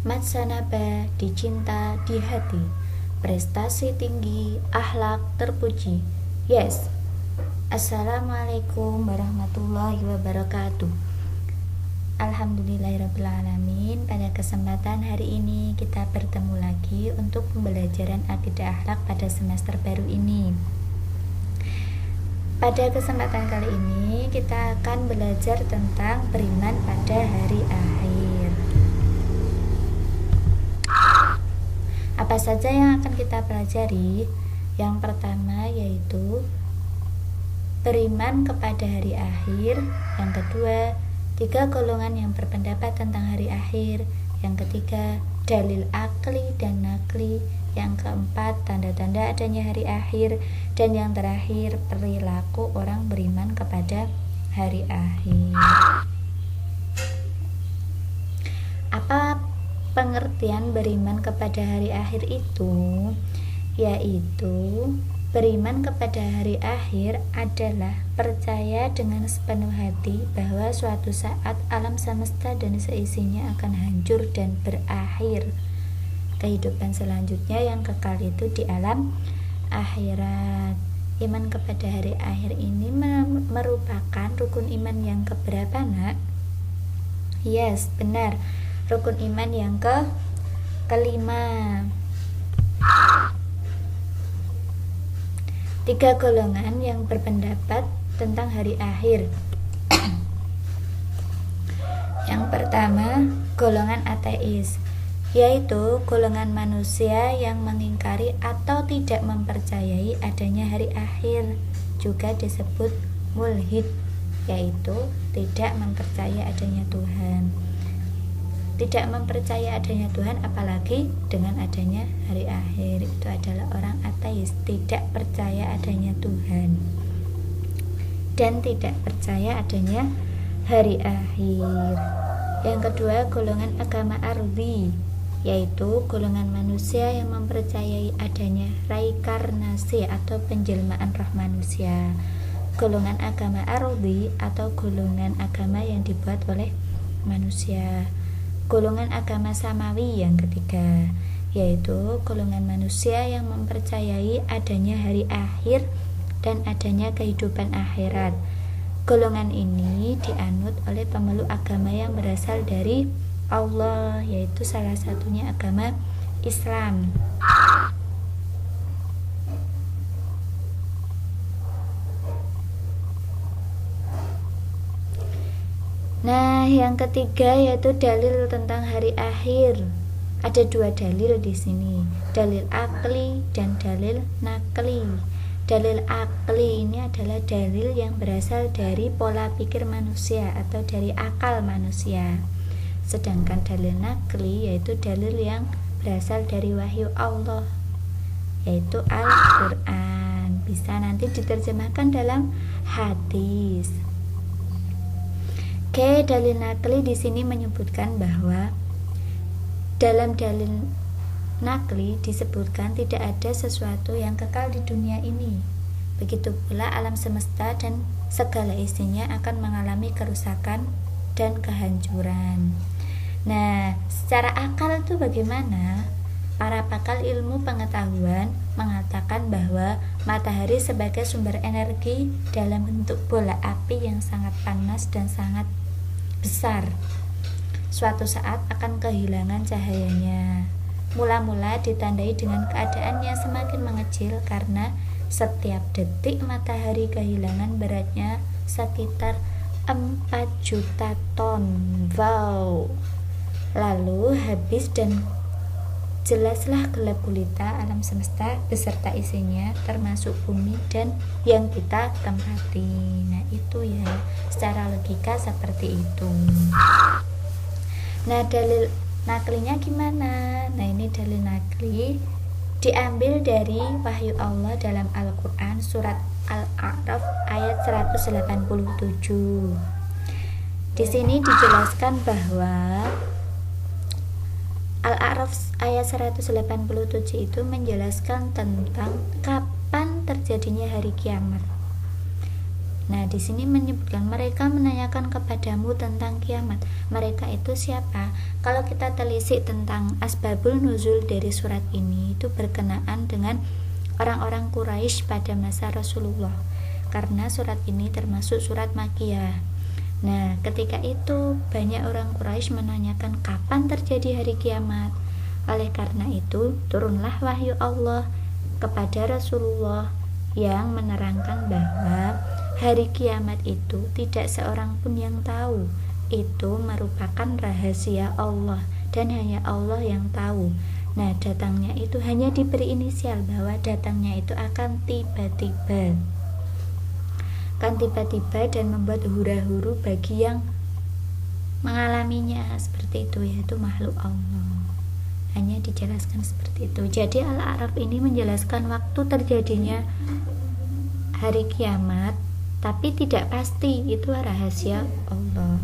Matsanaba dicinta di hati, prestasi tinggi, akhlak terpuji. Yes. Assalamualaikum warahmatullahi wabarakatuh. Alhamdulillahirrabbilalamin. Pada kesempatan hari ini kita bertemu lagi untuk pembelajaran akidah akhlak pada semester baru ini. Pada kesempatan kali ini kita akan belajar tentang beriman pada hari akhir. Apa saja yang akan kita pelajari? Yang pertama yaitu beriman kepada hari akhir. Yang kedua, 3 golongan yang berpendapat tentang hari akhir. Yang ketiga, dalil akli dan nakli. Yang keempat, tanda-tanda adanya hari akhir. Dan yang terakhir, perilaku orang beriman kepada hari akhir. Apa pengertian beriman kepada hari akhir itu? Yaitu beriman kepada hari akhir adalah percaya dengan sepenuh hati bahwa suatu saat alam semesta dan seisinya akan hancur dan berakhir. Kehidupan selanjutnya yang kekal itu di alam akhirat. Iman kepada hari akhir ini merupakan rukun iman yang keberapa, nak? Yes, benar. Rukun iman yang kelima. 3 golongan yang berpendapat tentang hari akhir. Yang pertama, golongan ateis, yaitu golongan manusia yang mengingkari atau tidak mempercayai adanya hari akhir, juga disebut mulhid, yaitu tidak mempercayai adanya Tuhan. Tidak mempercayai adanya Tuhan apalagi dengan adanya hari akhir, itu adalah orang ateis, tidak percaya adanya Tuhan dan tidak percaya adanya hari akhir. Yang kedua, golongan agama ardi, yaitu golongan manusia yang mempercayai adanya reinkarnasi atau penjelmaan roh manusia. Golongan agama ardi atau golongan agama yang dibuat oleh manusia. Golongan agama samawi yang ketiga, yaitu golongan manusia yang mempercayai adanya hari akhir dan adanya kehidupan akhirat. Golongan ini dianut oleh pemeluk agama yang berasal dari Allah, yaitu salah satunya agama Islam. Nah, yang ketiga yaitu dalil tentang hari akhir. Ada 2 dalil di sini, dalil akli dan dalil nakli. Dalil akli ini adalah dalil yang berasal dari pola pikir manusia atau dari akal manusia. Sedangkan dalil nakli yaitu dalil yang berasal dari wahyu Allah, yaitu Al-Qur'an. Bisa nanti diterjemahkan dalam hadis. Oke, dalil nakli di sini menyebutkan bahwa dalam dalil nakli disebutkan tidak ada sesuatu yang kekal di dunia ini. Begitu pula alam semesta dan segala isinya akan mengalami kerusakan dan kehancuran. Nah, secara akal itu bagaimana? Para pakar ilmu pengetahuan mengatakan bahwa matahari sebagai sumber energi dalam bentuk bola api yang sangat panas dan sangat besar, suatu saat akan kehilangan cahayanya. Mula-mula ditandai dengan keadaannya semakin mengecil karena setiap detik matahari kehilangan beratnya sekitar 4 juta ton. Wow. Lalu habis dan jelaslah gelap gulita alam semesta beserta isinya termasuk bumi dan yang kita tempati. Nah, itu ya, secara logika seperti itu. Nah, dalil naklinya gimana? Nah, ini dalil nakli diambil dari wahyu Allah dalam Al-Qur'an surat Al-A'raf ayat 187. Di sini dijelaskan bahwa Al-A'raf ayat 187 itu menjelaskan tentang kapan terjadinya hari kiamat. Nah, di sini menyebutkan mereka menanyakan kepadamu tentang kiamat. Mereka itu siapa? Kalau kita telisik tentang asbabul nuzul dari surat ini, itu berkenaan dengan orang-orang Quraisy pada masa Rasulullah. Karena surat ini termasuk surat Makkiyah. Nah, ketika itu banyak orang Quraisy menanyakan kapan terjadi hari kiamat. Oleh karena itu, turunlah wahyu Allah kepada Rasulullah yang menerangkan bahwa hari kiamat itu tidak seorang pun yang tahu. Itu merupakan rahasia Allah dan hanya Allah yang tahu. Nah, datangnya itu hanya diberi inisial bahwa datangnya itu akan tiba-tiba. Akan tiba-tiba dan membuat hura-huru bagi yang mengalaminya, seperti itu, yaitu makhluk Allah. Hanya dijelaskan seperti itu. Jadi Al-A'raf ini menjelaskan waktu terjadinya hari kiamat, tapi tidak pasti, itu rahasia Allah.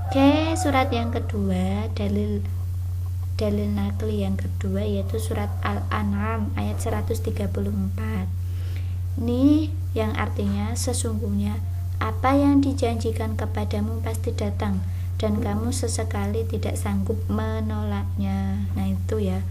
Oke, surat yang kedua, dalil nakli yang kedua yaitu surat Al-An'am ayat 134. Ini yang artinya sesungguhnya apa yang dijanjikan kepadamu pasti datang dan kamu sesekali tidak sanggup menolaknya. Nah, itu ya,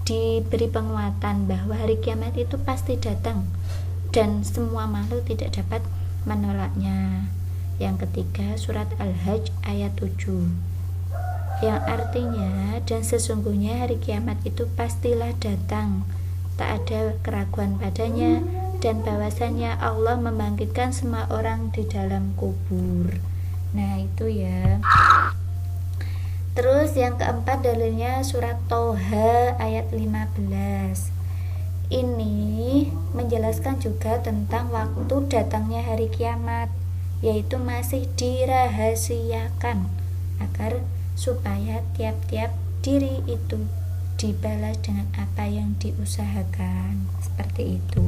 diberi penguatan bahwa hari kiamat itu pasti datang dan semua makhluk tidak dapat menolaknya. Yang ketiga, surat Al-Hajj ayat 7, yang artinya dan sesungguhnya hari kiamat itu pastilah datang, tak ada keraguan padanya, dan bahwasannya Allah membangkitkan semua orang di dalam kubur. Nah, itu ya. Terus yang keempat dalilnya surat Toha ayat 15. Ini menjelaskan juga tentang waktu datangnya hari kiamat, yaitu masih dirahasiakan agar supaya tiap-tiap diri itu dibalas dengan apa yang diusahakan, seperti itu.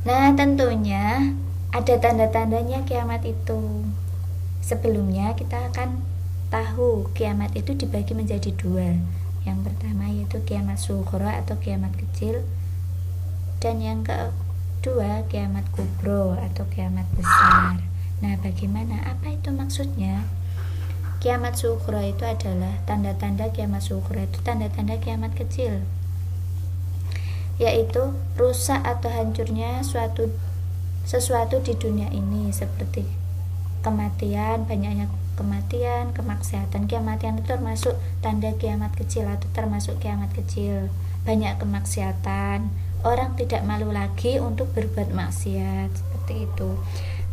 Nah, tentunya ada tanda-tandanya kiamat itu. Sebelumnya kita akan tahu kiamat itu dibagi menjadi dua. Yang pertama yaitu kiamat sughra atau kiamat kecil, dan yang kedua kiamat kubro atau kiamat besar. Nah, bagaimana? Apa itu maksudnya? Kiamat sughra itu adalah tanda-tanda kiamat sughra itu tanda-tanda kiamat kecil, yaitu rusak atau hancurnya sesuatu di dunia ini, seperti kematian, banyaknya kematian, kemaksiatan. Kematian itu termasuk tanda kiamat kecil atau termasuk kiamat kecil. Banyak kemaksiatan, orang tidak malu lagi untuk berbuat maksiat, seperti itu.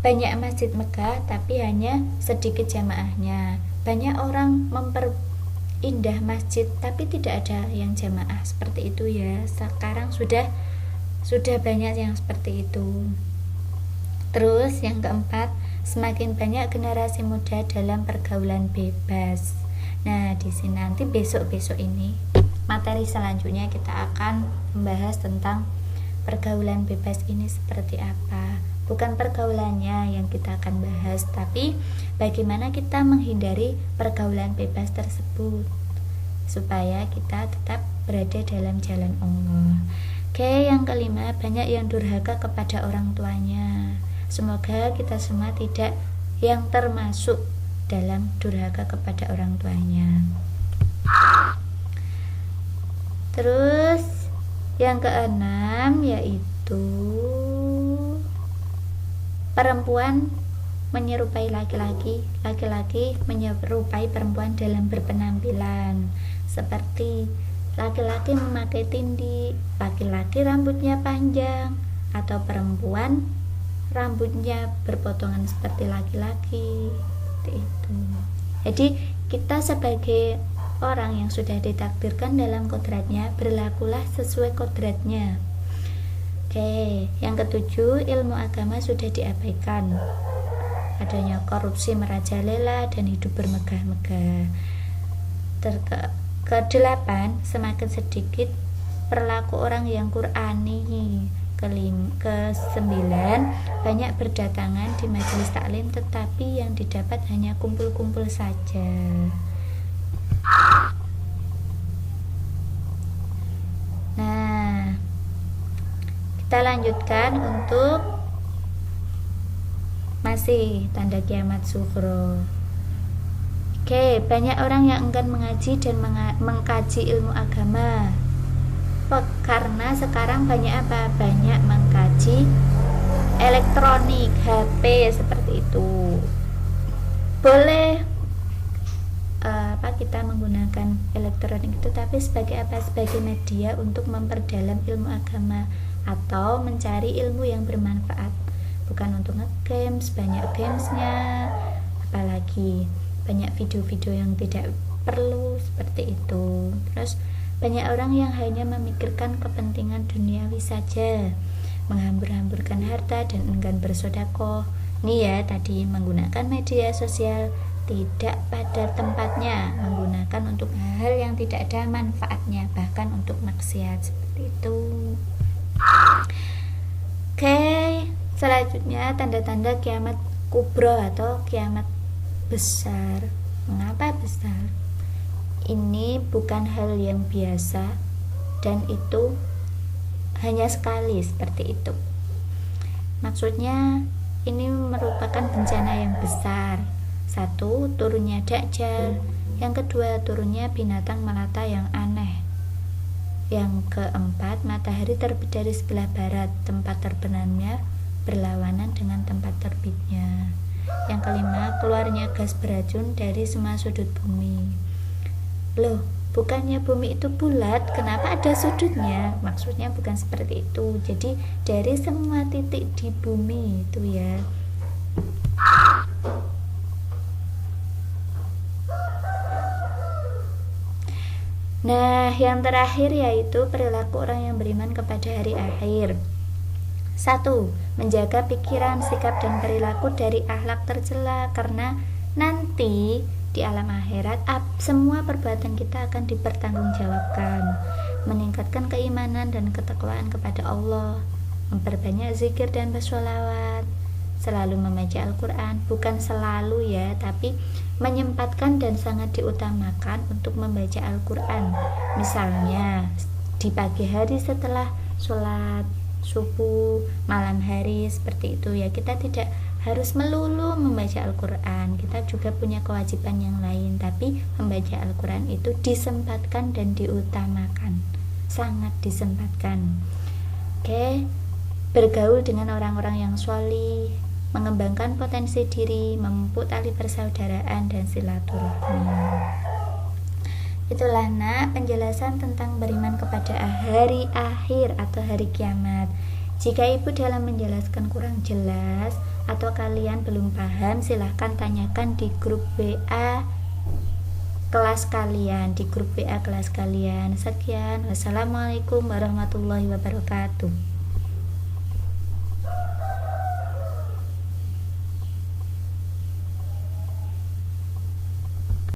Banyak masjid megah tapi hanya sedikit jamaahnya. Banyak orang memperindah masjid tapi tidak ada yang jamaah, seperti itu ya. Sekarang sudah banyak yang seperti itu. Terus yang keempat, semakin banyak generasi muda dalam pergaulan bebas. Nah, di sini nanti besok-besok ini materi selanjutnya kita akan membahas tentang pergaulan bebas ini seperti apa. Bukan pergaulannya yang kita akan bahas, tapi bagaimana kita menghindari pergaulan bebas tersebut supaya kita tetap berada dalam jalan Allah. Oke, yang kelima, banyak yang durhaka kepada orang tuanya. Semoga kita semua tidak yang termasuk dalam durhaka kepada orang tuanya. Terus yang keenam yaitu perempuan menyerupai laki-laki, laki-laki menyerupai perempuan dalam berpenampilan, seperti laki-laki memakai tindik, laki-laki rambutnya panjang, atau perempuan rambutnya berpotongan seperti laki-laki, itu. Jadi kita sebagai orang yang sudah ditakdirkan dalam kodratnya, berlakulah sesuai kodratnya. Oke, yang ketujuh, ilmu agama sudah diabaikan. Adanya korupsi merajalela dan hidup bermegah-megah. Kedelapan, semakin sedikit perilaku orang yang Qur'ani. Kesembilan, banyak berdatangan di majelis taklim tetapi yang didapat hanya kumpul-kumpul saja. Nah, lanjutkan untuk masih tanda kiamat sughra. Oke, banyak orang yang enggan mengaji dan mengkaji ilmu agama. Karena sekarang banyak apa? Banyak mengkaji elektronik, HP seperti itu. Boleh kita menggunakan elektronik itu, tapi sebagai apa? Sebagai media untuk memperdalam ilmu agama atau mencari ilmu yang bermanfaat, bukan untuk nge-games, banyak gamesnya, apalagi banyak video-video yang tidak perlu seperti itu. Terus banyak orang yang hanya memikirkan kepentingan duniawi saja, menghambur-hamburkan harta dan enggan bersedekah. Nih ya, tadi menggunakan media sosial tidak pada tempatnya, menggunakan untuk hal yang tidak ada manfaatnya, bahkan untuk maksiat seperti itu. Oke, selanjutnya tanda-tanda kiamat kubro atau kiamat besar. Mengapa besar? Ini bukan hal yang biasa dan itu hanya sekali seperti itu. Maksudnya ini merupakan bencana yang besar. Satu, turunnya Dajjal. Yang kedua, turunnya binatang melata yang aneh. Yang keempat, matahari terbit dari sebelah barat, tempat terbenamnya berlawanan dengan tempat terbitnya. Yang kelima, keluarnya gas beracun dari semua sudut bumi. Loh, bukannya bumi itu bulat, kenapa ada sudutnya? Maksudnya bukan seperti itu. Jadi dari semua titik di bumi itu ya. Nah, yang terakhir yaitu perilaku orang yang beriman kepada hari akhir. 1. Menjaga pikiran, sikap, dan perilaku dari akhlak tercela, karena nanti di alam akhirat semua perbuatan kita akan dipertanggungjawabkan. Meningkatkan keimanan dan ketakwaan kepada Allah, memperbanyak zikir dan bersolawat, selalu membaca Al-Quran, bukan selalu ya, tapi menyempatkan dan sangat diutamakan untuk membaca Al-Quran. Misalnya di pagi hari setelah sholat subuh, malam hari seperti itu ya. Kita tidak harus melulu membaca Al-Quran, kita juga punya kewajiban yang lain, tapi membaca Al-Quran itu disempatkan dan diutamakan, sangat disempatkan. Oke, bergaul dengan orang-orang yang sholih, mengembangkan potensi diri, memupuk tali persaudaraan dan silaturahmi. Itulah nak penjelasan tentang beriman kepada hari akhir atau hari kiamat. Jika ibu dalam menjelaskan kurang jelas atau kalian belum paham, silahkan tanyakan di grup WA kelas kalian, Sekian, wassalamualaikum warahmatullahi wabarakatuh.